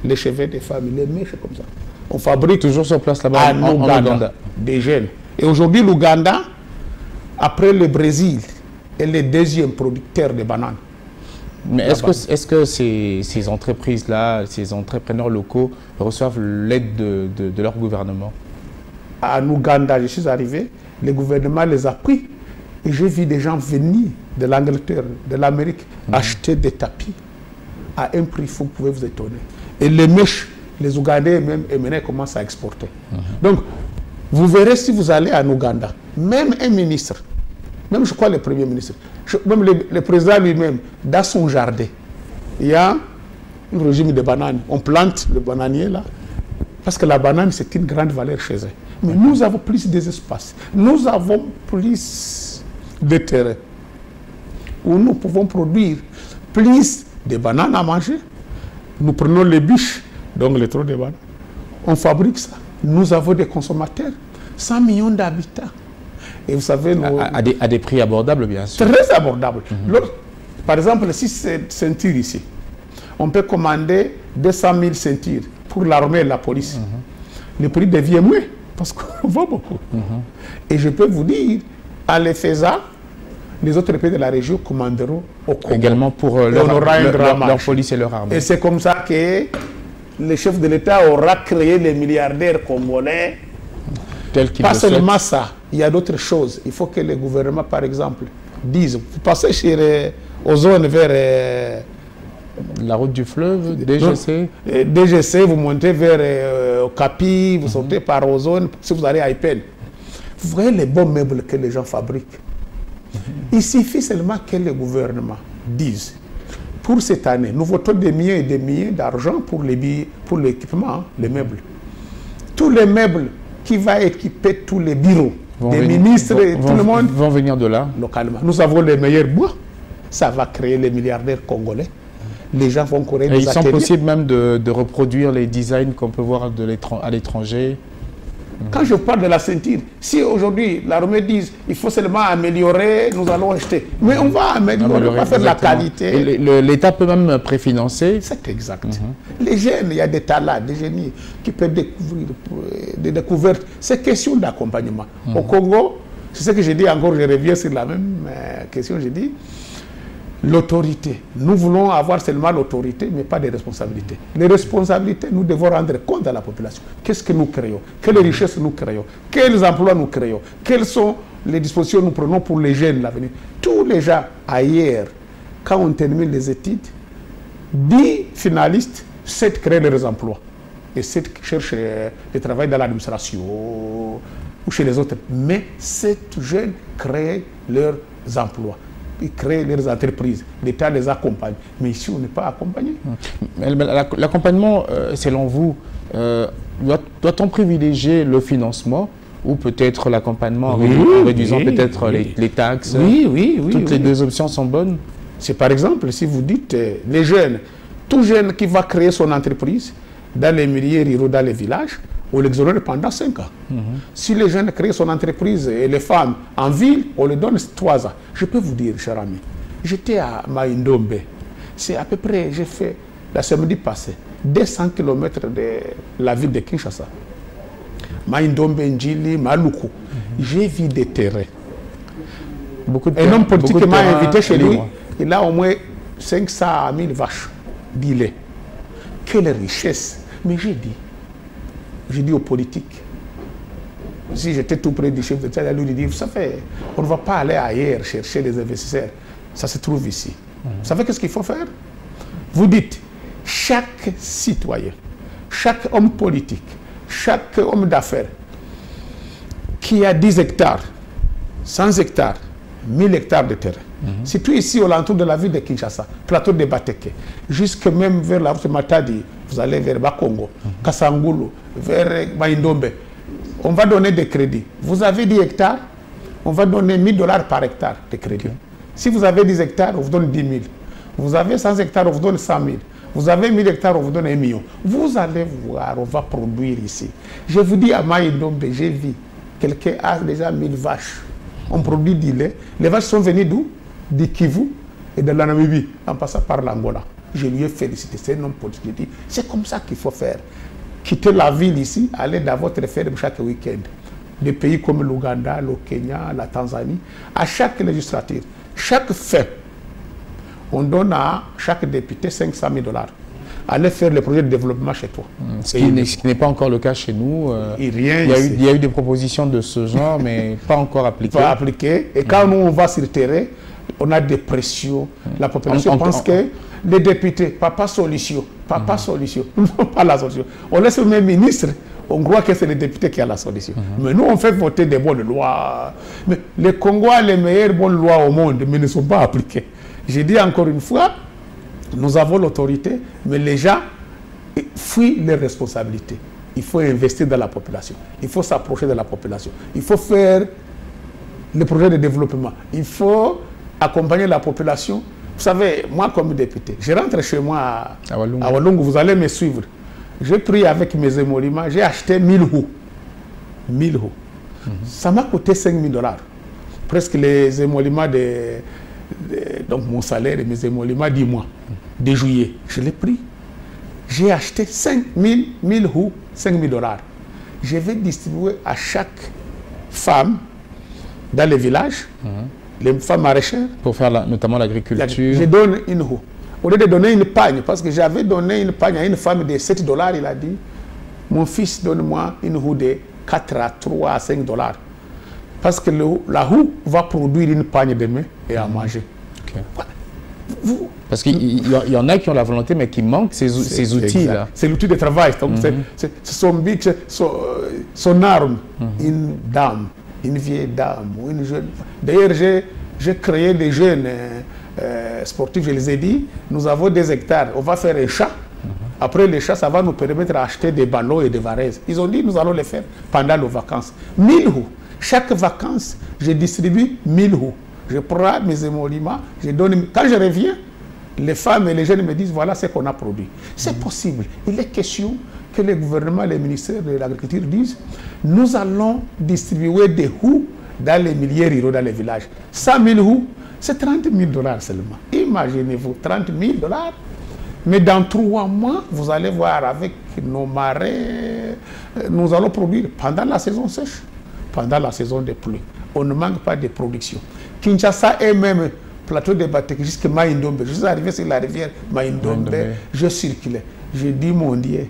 Les cheveux des femmes, les mèches comme ça. On fabrique toujours sur place là-bas en Ouganda des jeunes. Et aujourd'hui, l'Ouganda, après le Brésil, est le deuxième producteur de bananes. Mais est-ce que ces entreprises-là, ces entrepreneurs locaux reçoivent l'aide de leur gouvernement? En Ouganda, je suis arrivé, le gouvernement les a pris. Et j'ai vu des gens venir de l'Angleterre, de l'Amérique, acheter des tapis à un prix fou, vous pouvez vous étonner. Et les mèches, les Ougandais même, commencent à exporter. Donc, vous verrez si vous allez en Ouganda, même un ministre, même je crois le premier ministre, même le président lui-même, dans son jardin, il y a un régime de bananes. On plante le bananier là, parce que la banane, c'est une grande valeur chez eux. Mais nous avons plus d'espace, nous avons plus de terrain, où nous pouvons produire plus de bananes à manger. Nous prenons les biches, donc les troncs de bananes. On fabrique ça. Nous avons des consommateurs, 100 millions d'habitants. Et vous savez, à des prix abordables, bien sûr. Très abordables. Par exemple, si c'est ceinture ici, on peut commander 200 000 ceintures pour l'armée et la police. Le prix devient moins, parce qu'on vend beaucoup. Et je peux vous dire, en les faisant, les autres pays de la région commanderont au Congo. Également pour leur police et leur armée. Et c'est comme ça que le chef de l'État aura créé les milliardaires congolais. Pas seulement ça, il y a d'autres choses. Il faut que le gouvernement, par exemple, dise, vous passez aux zones vers... la route du fleuve, DGC. DGC, vous montez vers Okapi, vous sortez par Ozone, si vous allez à Ipen. Vous voyez les bons meubles que les gens fabriquent. Il suffit seulement que le gouvernement dise, pour cette année, nous votons des milliers et des milliers d'argent pour l'équipement, les meubles. Tous les meubles qui vont équiper tous les bureaux, des ministres et tout le monde vont venir de là. Localement. Nous avons les meilleurs bois. Ça va créer les milliardaires congolais. Les gens vont courir des ateliers. Il semble possible même de reproduire les designs qu'on peut voir à l'étranger. Quand je parle de la ceinture, si aujourd'hui l'armée dit il faut seulement améliorer, nous allons acheter. Mais on va améliorer, on va faire la qualité. L'État peut même préfinancer. C'est exact. Les jeunes, il y a des talents, des génies qui peuvent découvrir des découvertes. C'est question d'accompagnement. Au Congo, c'est ce que j'ai dit encore, je reviens sur la même question, j'ai dit l'autorité. Nous voulons avoir seulement l'autorité, mais pas des responsabilités. Les responsabilités, nous devons rendre compte à la population. Qu'est-ce que nous créons? Quelles richesses nous créons? Quels emplois nous créons? Quelles sont les dispositions que nous prenons pour les jeunes l'avenir? Tous les gens ailleurs, quand on termine les études, 10 finalistes, 7 créent leurs emplois. Et 7 cherchent le travail dans l'administration ou chez les autres. Mais 7 jeunes créent leurs emplois. Ils créent leurs entreprises. L'État les accompagne. Mais ici, on n'est pas accompagné. L'accompagnement, selon vous, doit-on privilégier le financement ou peut-être l'accompagnement en réduisant peut-être les taxes? Toutes les deux options sont bonnes. C'est par exemple, si vous dites, les jeunes, tout jeune qui va créer son entreprise dans les milieux ruraux, dans les villages, on l'exonère pendant 5 ans. Si les jeunes créent son entreprise et les femmes en ville, on les donne 3 ans. Je peux vous dire, cher ami, j'étais à Maïndombe. C'est à peu près, j'ai fait, la samedi passé, 200 km de la ville de Kinshasa. Maïndombe, Ndjili, Maluku. J'ai vu des terrains. Un homme politique m'a invité chez lui. Il a au moins 500 000 vaches d'îlets. Quelle richesse! Mais j'ai dit aux politiques, si j'étais tout près du chef d'État, il allait lui dire, ça fait, on ne va pas aller ailleurs chercher des investisseurs, ça se trouve ici. Vous savez qu'est-ce qu'il faut faire? Vous dites, chaque citoyen, chaque homme politique, chaque homme d'affaires qui a 10 hectares, 100 hectares, 1000 hectares de terrain, surtout ici au l'entour de la ville de Kinshasa, plateau de Bateke, jusque même vers la route Matadi, vous allez vers Bakongo, Kasangulu, vers Maïndombe, on va donner des crédits. Vous avez 10 hectares, on va donner $1000 par hectare de crédit. Si vous avez 10 hectares, on vous donne 10 000. Vous avez 100 hectares, on vous donne 100 000. Vous avez 1000 hectares, on vous donne 1 million. Vous allez voir, on va produire ici. Je vous dis à Maïndombe, j'ai vu, quelqu'un a déjà 1000 vaches. On produit du lait. Les vaches sont venues d'où? Du Kivu et de la Namibie, en passant par l'Angola. Je lui ai félicité, c'est un homme politique. C'est comme ça qu'il faut faire. Quitter la ville ici, aller dans votre ferme chaque week-end. Des pays comme l'Ouganda, le Kenya, la Tanzanie, à chaque législature, chaque fin, on donne à chaque député $500 000. Allez faire le projet de développement chez toi. Ce qui n'est pas encore le cas chez nous. Il y a eu des propositions de ce genre, mais pas encore appliquées. Pas appliquées. Et quand nous, on va sur le terrain, on a des pressions. La population pense que les députés, papa solution, non pas la solution. On laisse le même ministre, on croit que c'est les députés qui ont la solution. Mais nous, on fait voter des bonnes lois. Mais les Congolais ont les meilleures bonnes lois au monde, mais ne sont pas appliquées. J'ai dit encore une fois, nous avons l'autorité, mais les gens fuient les responsabilités. Il faut investir dans la population. Il faut s'approcher de la population. Il faut faire le projet de développement. Il faut accompagner la population. Vous savez, moi comme député, je rentre chez moi à Walungu, vous allez me suivre. J'ai pris avec mes émoluments, j'ai acheté 1000 roues. 1000 roues. Ça m'a coûté $5 000. Presque les émoluments donc mon salaire et mes émoluments du mois, de juillet. Je l'ai pris. J'ai acheté 1000 roues, $5 000. Je vais distribuer à chaque femme dans les villages, les femmes maraîchères. Pour faire notamment l'agriculture. Je donne une roue. Au lieu de donner une pagne, parce que j'avais donné une pagne à une femme de $7, il a dit, mon fils, donne-moi une roue de 4 à 3 à $5. Parce que la roue va produire une pagne demain et à manger. Parce qu'il y en a qui ont la volonté, mais qui manquent ces outils-là. C'est l'outil de travail. C'est son but, son arme. Une dame, une vieille dame ou une jeune. D'ailleurs, j'ai créé des jeunes sportifs, je les ai dit, nous avons des hectares, on va faire un chat. Après les chats, ça va nous permettre d'acheter des ballons et des varaises. Ils ont dit, nous allons les faire pendant nos vacances. 1000 roues. Chaque vacances, je distribue 1000 roues. Je prends mes émoluments, je donne. Quand je reviens, les femmes et les jeunes me disent, voilà ce qu'on a produit. C'est possible. Il est question que les gouvernements, les ministères de l'Agriculture disent, nous allons distribuer des houes dans les milieux ruraux, dans les villages. 100 000 houes, c'est 30 000 $ seulement. Imaginez-vous, 30 000 $. Mais dans 3 mois, vous allez voir avec nos marais, nous allons produire pendant la saison sèche, pendant la saison des pluies. On ne manque pas de production. Kinshasa est même plateau de Batek jusqu'à Maïndombe. Je suis arrivé sur la rivière Maïndombe, je circulais. Je dis, mon Dieu,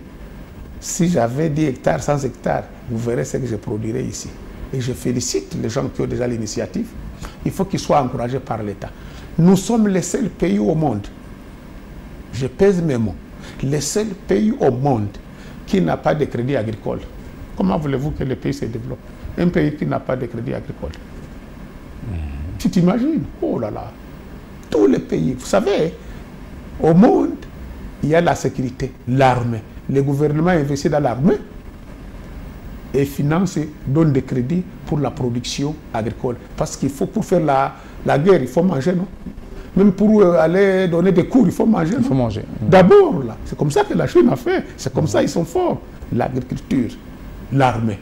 si j'avais 10 hectares, 100 hectares, vous verrez ce que je produirais ici. Et je félicite les gens qui ont déjà l'initiative. Il faut qu'ils soient encouragés par l'État. Nous sommes les seuls pays au monde, je pèse mes mots, les seuls pays au monde qui n'a pas de crédit agricole. Comment voulez-vous que le pays se développe? Un pays qui n'a pas de crédit agricole. Tu t'imagines? Oh là là. Tous les pays, vous savez, au monde, il y a la sécurité, l'armée. Le gouvernement investit dans l'armée et finance, donne des crédits pour la production agricole. Parce qu'il faut, pour faire la guerre, il faut manger, non? Même pour aller donner des cours, il faut manger. Il faut manger. D'abord, là, c'est comme ça que la Chine a fait. C'est comme ça qu'ils sont forts. L'agriculture, l'armée.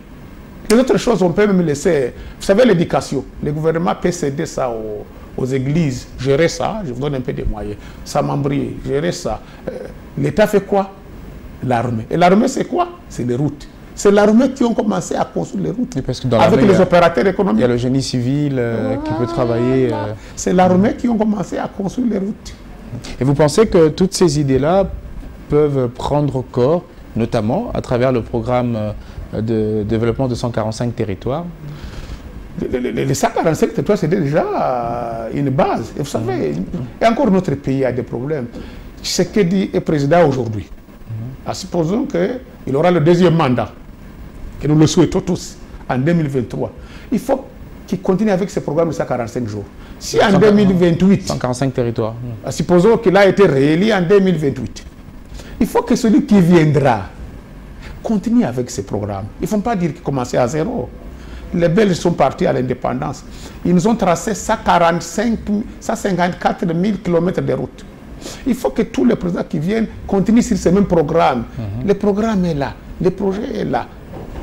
Les autres choses, on peut même laisser. Vous savez, l'éducation. Le gouvernement peut céder ça aux églises. Gérer ça, je vous donne un peu de moyens. Samambri, gérer ça. L'État fait quoi? L'armée. Et l'armée, c'est quoi? C'est les routes. C'est l'armée qui ont commencé à construire les routes. Parce que dans avec les opérateurs économiques. Il y a le génie civil qui peut travailler. C'est l'armée qui ont commencé à construire les routes. Et vous pensez que toutes ces idées-là peuvent prendre corps, notamment à travers le programme de développement de 145 territoires? Les 145 territoires, c'est déjà une base. Et vous savez, et encore notre pays a des problèmes. Tshisekedi est président aujourd'hui. Supposons qu'il aura le 2e mandat, et nous le souhaitons tous, en 2023. Il faut qu'il continue avec ce programme de 145 jours. Si en 2028... 145 territoires. Supposons qu'il a été réélu en 2028. Il faut que celui qui viendra continue avec ce programme. Il ne faut pas dire qu'il commençait à zéro. Les Belges sont partis à l'indépendance. Ils nous ont tracé 154 000 km de route. Il faut que tous les présidents qui viennent continuent sur ce même programme. Le programme est là, le projet est là.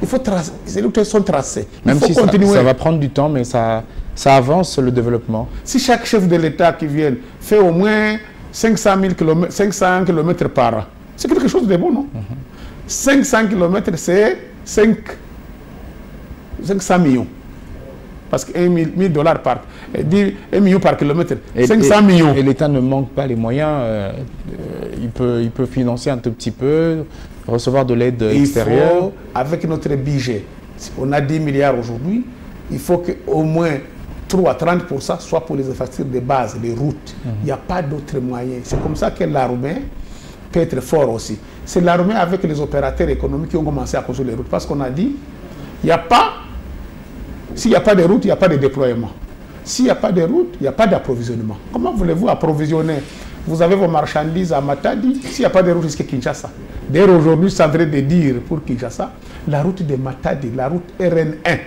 Il faut tracer, les routes sont tracées. Même si ça va prendre du temps, mais ça avance le développement. Si chaque chef de l'État qui vient fait au moins 500 km par an, c'est quelque chose de bon, non? 500 km, c'est 500 millions. Parce que 1 000 $ par... 1 million par kilomètre, 500 millions. Et l'État ne manque pas les moyens. Il peut financer un tout petit peu, recevoir de l'aide extérieure. Il faut, avec notre budget, on a 10 milliards aujourd'hui, il faut qu'au moins 3 à 30% soit pour les infrastructures de base, les routes. Il n'y a pas d'autres moyens. C'est comme ça que l'armée peut être fort aussi. C'est l'armée avec les opérateurs économiques qui ont commencé à construire les routes. Parce qu'on a dit, il n'y a pas... S'il n'y a pas de route, il n'y a pas de déploiement. S'il n'y a pas de route, il n'y a pas d'approvisionnement. Comment voulez-vous approvisionner? Vous avez vos marchandises à Matadi, s'il n'y a pas de route jusqu'à Kinshasa. D'ailleurs, aujourd'hui, c'est en train de dire pour Kinshasa, la route de Matadi, la route RN1,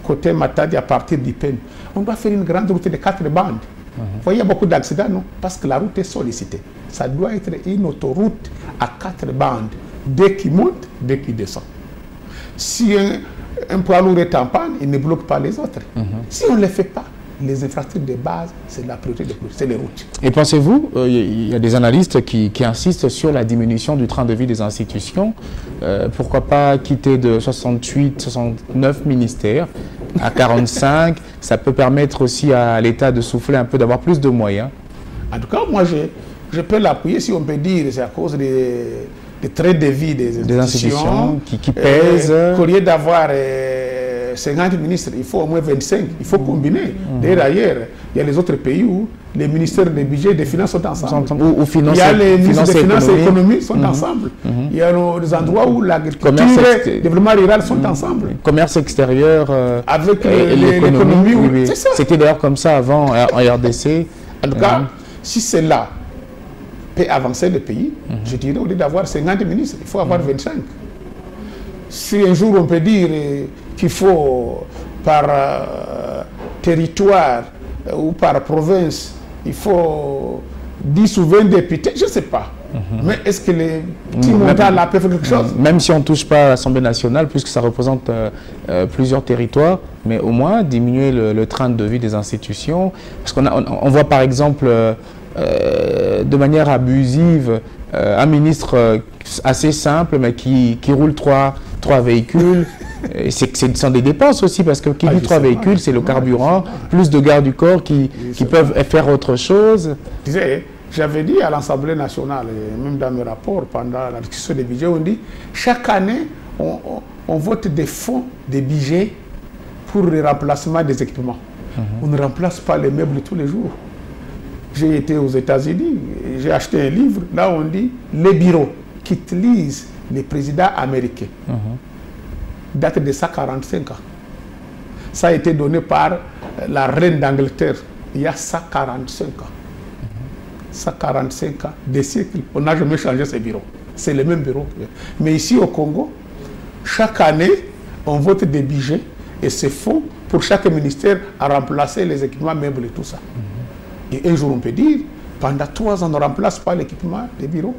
côté Matadi à partir d'Ipen, on doit faire une grande route de 4 bandes. Vous voyez, il y a beaucoup d'accidents, non? Parce que la route est sollicitée. Ça doit être une autoroute à 4 bandes, dès qu'il monte, dès qu'il descend. Si un poids lourd est en panne, il ne bloque pas les autres. Si on ne les fait pas, les infrastructures de base, c'est la priorité de plus, c'est les routes. Et pensez-vous, il y a des analystes qui insistent sur la diminution du train de vie des institutions. Pourquoi pas quitter de 68, 69 ministères à 45? Ça peut permettre aussi à l'État de souffler un peu, d'avoir plus de moyens. En tout cas, moi, je peux l'appuyer, si on peut dire, c'est à cause des traits de vie des institutions qui pèsent. Qu'au lieu d'avoir 50 ministres, il faut au moins 25. Il faut combiner. D'ailleurs, il y a les autres pays où les ministères des budgets et des finances sont ensemble. Il y a les ministres des finances et économie sont ensemble. Il y a des endroits où l'agriculture et le développement rural sont ensemble. Commerce extérieur avec l'économie. Oui. C'était d'ailleurs comme ça avant en RDC. En tout cas, si c'est là peut avancer le pays, je dirais, au lieu d'avoir 50 ministres, il faut avoir 25. Si un jour on peut dire qu'il faut par territoire ou par province, il faut 10 ou 20 députés, je ne sais pas. Mais est-ce que les petits montants là peuvent faire quelque chose? Même si on ne touche pas à l'Assemblée nationale, puisque ça représente plusieurs territoires, mais au moins diminuer le train de vie des institutions. Parce qu'on voit par exemple de manière abusive un ministre assez simple, mais qui roule trois véhicules. Ce sont des dépenses aussi, parce que qui dit 3 véhicules, c'est le carburant, plus de gardes du corps qui peuvent faire autre chose. J'avais dit à l'Assemblée nationale, et même dans mes rapports, pendant la discussion des budgets, on dit chaque année, on vote des fonds, des budgets pour le remplacement des équipements. On ne remplace pas les meubles tous les jours. J'ai été aux États-Unis, j'ai acheté un livre, là on dit les bureaux qu'utilisent les présidents américains. Date de 145 ans. Ça a été donné par la reine d'Angleterre il y a 145 ans. 145 ans, des siècles, on n'a jamais changé ces bureaux. C'est le même bureau. Mais ici au Congo, chaque année, on vote des budgets et c'est faux pour chaque ministère à remplacer les équipements meubles et tout ça. Et un jour, on peut dire, pendant 3 ans, on ne remplace pas l'équipement des bureaux.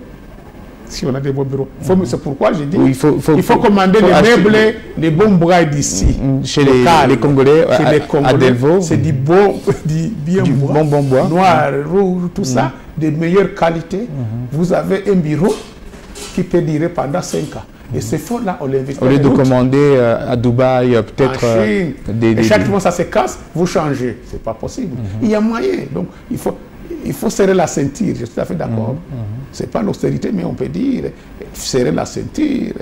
Si on a des beaux bureaux. C'est pourquoi j'ai dit il faut commander les meubles, les bons bois d'ici. Chez les Congolais, à Delvaux. C'est du bon bois, noir, rouge, tout ça, de meilleure qualité. Vous avez un bureau qui peut durer pendant 5 ans. Et ces fonds-là, on l'investit. Au lieu de commander à Dubaï, peut-être et chaque fois ça se casse, vous changez. C'est pas possible. Il y a moyen. Donc, il faut serrer la ceinture, je suis tout à fait d'accord. Ce n'est pas l'austérité, mais on peut dire serrer la ceinture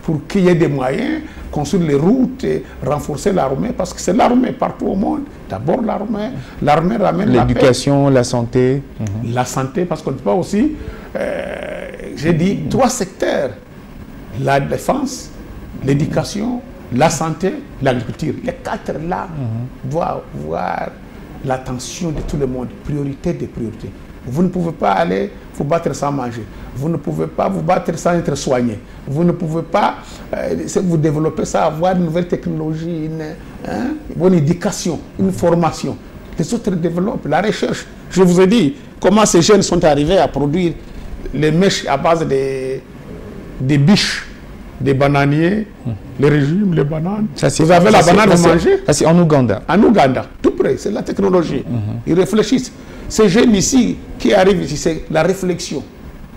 pour qu'il y ait des moyens, construire les routes, et renforcer l'armée, parce que c'est l'armée partout au monde. D'abord l'armée ramène l'éducation, la santé. La santé, parce qu'on ne peut pas aussi, j'ai dit 3 secteurs, la défense, l'éducation, la santé, l'agriculture. Les 4 là doivent avoir l'attention de tout le monde, priorité des priorités. Vous ne pouvez pas aller vous battre sans manger. Vous ne pouvez pas vous battre sans être soigné. Vous ne pouvez pas vous développer sans avoir une nouvelle technologie, une bonne éducation, une formation. Les autres développent la recherche. Je vous ai dit comment ces jeunes sont arrivés à produire les mèches à base des biches, des bananiers, les régimes, les bananes. Vous avez la banane à manger. C'est en Ouganda. En Ouganda, tout près, c'est la technologie. Ils réfléchissent. Ces jeunes ici qui arrivent ici, c'est la réflexion.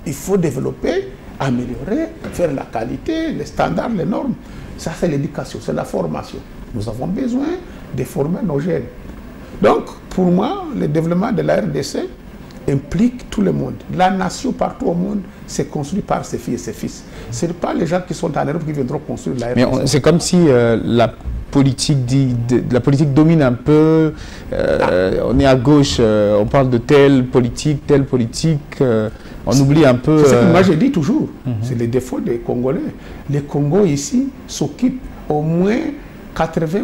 Il faut développer, améliorer, faire la qualité, les standards, les normes. Ça, c'est l'éducation, c'est la formation. Nous avons besoin de former nos jeunes. Donc, pour moi, le développement de la RDC implique tout le monde. La nation partout au monde s'est construite par ses filles et ses fils. Ce n'est pas les gens qui sont en Europe qui viendront construire la RDC. Mais c'est comme si la politique domine un peu. On est à gauche, on parle de telle politique, on oublie un peu. C'est ce que moi je dis toujours. C'est les défauts des Congolais. Les Congos ici s'occupent au moins 80-90%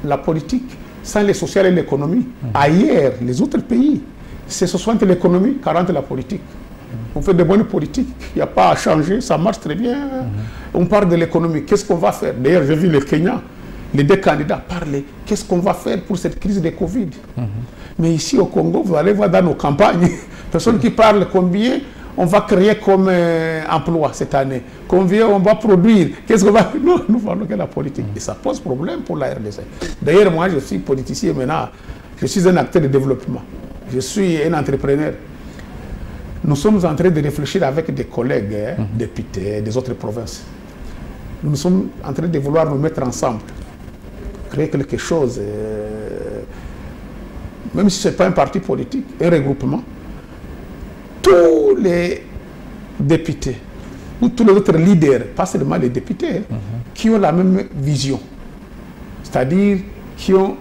de la politique, sans les social et l'économie. Ailleurs, les autres pays, c'est 60 l'économie, 40 la politique. On fait de bonnes politiques, il n'y a pas à changer, ça marche très bien. On parle de l'économie, qu'est-ce qu'on va faire? D'ailleurs, j'ai vu les Kenyans, les 2 candidats parler, qu'est-ce qu'on va faire pour cette crise de Covid? Mais ici au Congo, vous allez voir dans nos campagnes, personne qui parle combien on va créer comme emploi cette année, combien on va produire, qu'est-ce qu'on va... Non, nous parlons que la politique. Et ça pose problème pour la RDC. D'ailleurs, moi, je suis politicien maintenant, je suis un acteur de développement, je suis un entrepreneur. Nous sommes en train de réfléchir avec des collègues, députés des autres provinces. Nous sommes en train de vouloir nous mettre ensemble, créer quelque chose, même si ce n'est pas un parti politique, un regroupement. Tous les députés, ou tous les autres leaders, pas seulement les députés, qui ont la même vision, c'est-à-dire qui ont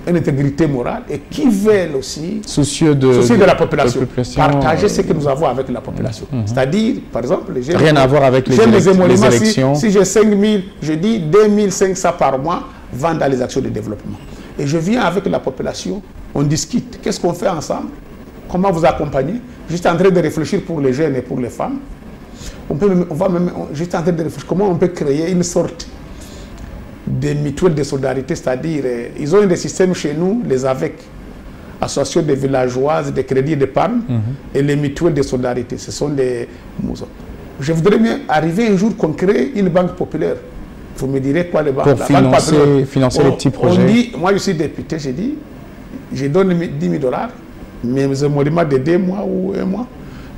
une intégrité morale et qui veulent aussi, soucieux de la population, partager ce que nous avons avec la population. C'est-à-dire, par exemple, rien à voir avec les élections. Si j'ai 5 000, je dis 2 500 par mois vont dans les actions de développement. Et je viens avec la population, on discute, qu'est-ce qu'on fait ensemble, comment vous accompagner. Juste en train de réfléchir pour les jeunes et pour les femmes. On va même juste en train de réfléchir comment on peut créer une sorte de mutuelle de solidarité, c'est-à-dire, ils ont des systèmes chez nous, les AVEC, associations des villageoises, des crédits d'épargne et les mutuelles de solidarité. Ce sont des... Je voudrais bien arriver un jow qu'on crée une banque populaire. Vous me direz quoi les banques? Pour financer les petits projets. On dit, moi je suis député, j'ai dit, je donne 10 000 $, mais un monument de 2 mois ou 1 mois.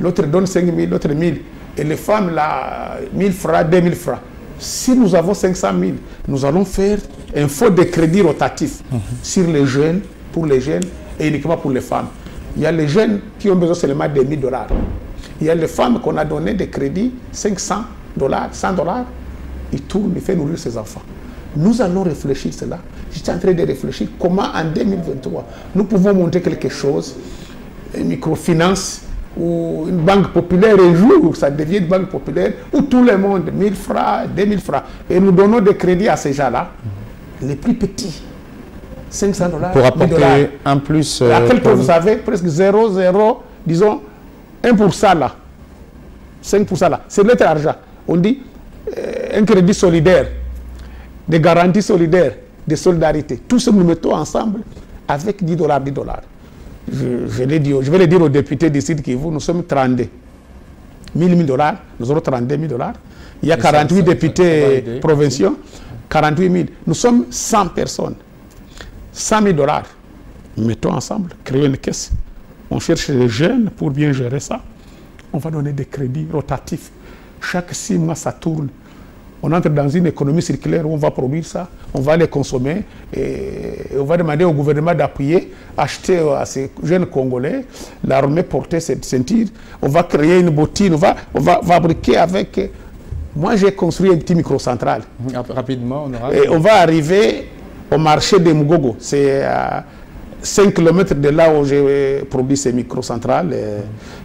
L'autre donne 5 000, l'autre 1 000. Et les femmes, là, 1 000 francs, 2 000 francs. Si nous avons 500 000, nous allons faire un fonds de crédit rotatif sur les jeunes, pour les jeunes et uniquement pour les femmes. Il y a les jeunes qui ont besoin seulement de 1 000 $. Il y a les femmes qu'on a donné des crédits, 500 $, 100 $. Ils tournent, ils font nourrir ses enfants. Nous allons réfléchir cela. Je suis en train de réfléchir comment en 2023, nous pouvons monter quelque chose, une microfinance, ou une banque populaire un jour où ça devient une banque populaire où tout le monde, 1 000 francs, 2 000 francs, et nous donnons des crédits à ces gens-là, les plus petits, 500 $. Pour apporter un plus. À quel point vous avez presque 0,0, disons 1% là, 5% là, c'est notre argent. On dit un crédit solidaire, des garanties solidaires, des solidarités. Tout ça nous mettons ensemble avec 10 $, 10 $. Je vais le dire aux députés du Sud Kivu, nous sommes 32. 1 000 $, nous aurons 32 000 $. Il y a 48 députés provinciaux, 48 000. Nous sommes 100 personnes. 100 000 $. Mettons ensemble, créons une caisse. On cherche les jeunes pour bien gérer ça. On va donner des crédits rotatifs. Chaque 6 mois, ça tourne. On entre dans une économie circulaire où on va produire ça, on va les consommer et on va demander au gouvernement d'appuyer, acheter à ces jeunes Congolais, l'armée porter cette ceinture. On va créer une bottine, on va fabriquer avec... Moi, j'ai construit un petit microcentrale. Rapidement, on aura... Et on va arriver au marché de Mugogo. C'est à 5 km de là où j'ai produit ces microcentrales.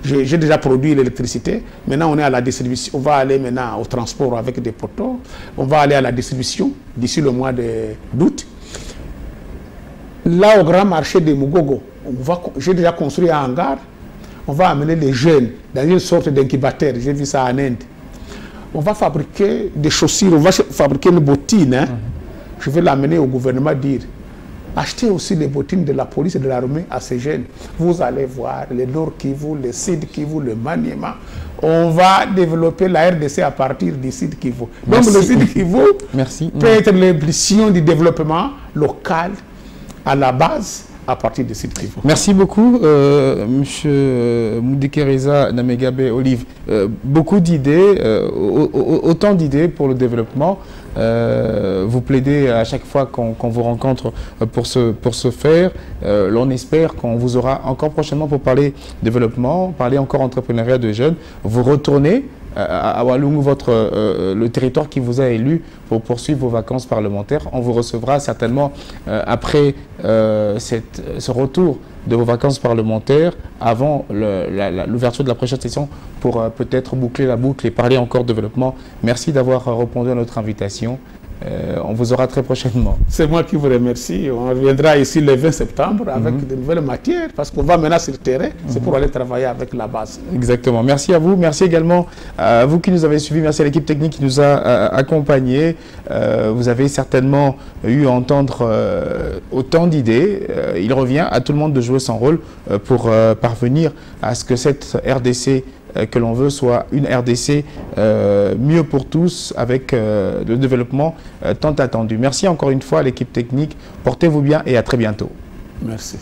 J'ai déjà produit l'électricité. Maintenant, on est à la distribution. On va aller maintenant au transport avec des poteaux. On va aller à la distribution d'ici le mois d'août. Là, au grand marché de Mugogo, j'ai déjà construit un hangar. On va amener les jeunes dans une sorte d'incubateur. J'ai vu ça en Inde. On va fabriquer des chaussures, on va fabriquer une bottine. Hein. Je vais l'amener au gouvernement dire, achetez aussi les bottines de la police et de l'armée à ces jeunes. Vous allez voir le Nord Kivu, le Sud Kivu, le Maniema. On va développer la RDC à partir du Sud Kivu. Donc le Sud Kivu peut être l'impulsion du développement local à la base à partir de Sud Kivu. Merci beaucoup, M. Mudekereza Namegabe Olive. Beaucoup d'idées, autant d'idées pour le développement. Vous plaidez à chaque fois qu'on vous rencontre pour ce faire. L'on espère qu'on vous aura encore prochainement pour parler développement, parler encore entrepreneuriat de jeunes. Vous retournez à Walungu, le territoire qui vous a élu pour poursuivre vos vacances parlementaires. On vous recevra certainement après ce retour de vos vacances parlementaires, avant l'ouverture de la prochaine session, pour peut-être boucler la boucle et parler encore développement. Merci d'avoir répondu à notre invitation. On vous aura très prochainement. C'est moi qui vous remercie. On reviendra ici le 20 septembre avec de nouvelles matières, parce qu'on va maintenant sur le terrain, c'est pour aller travailler avec la base. Exactement. Merci à vous. Merci également à vous qui nous avez suivis. Merci à l'équipe technique qui nous a accompagnés. Vous avez certainement eu à entendre autant d'idées. Il revient à tout le monde de jouer son rôle pour parvenir à ce que cette RDC que l'on veut soit une RDC mieux pour tous, avec le développement tant attendu. Merci encore une fois à l'équipe technique. Portez-vous bien et à très bientôt. Merci.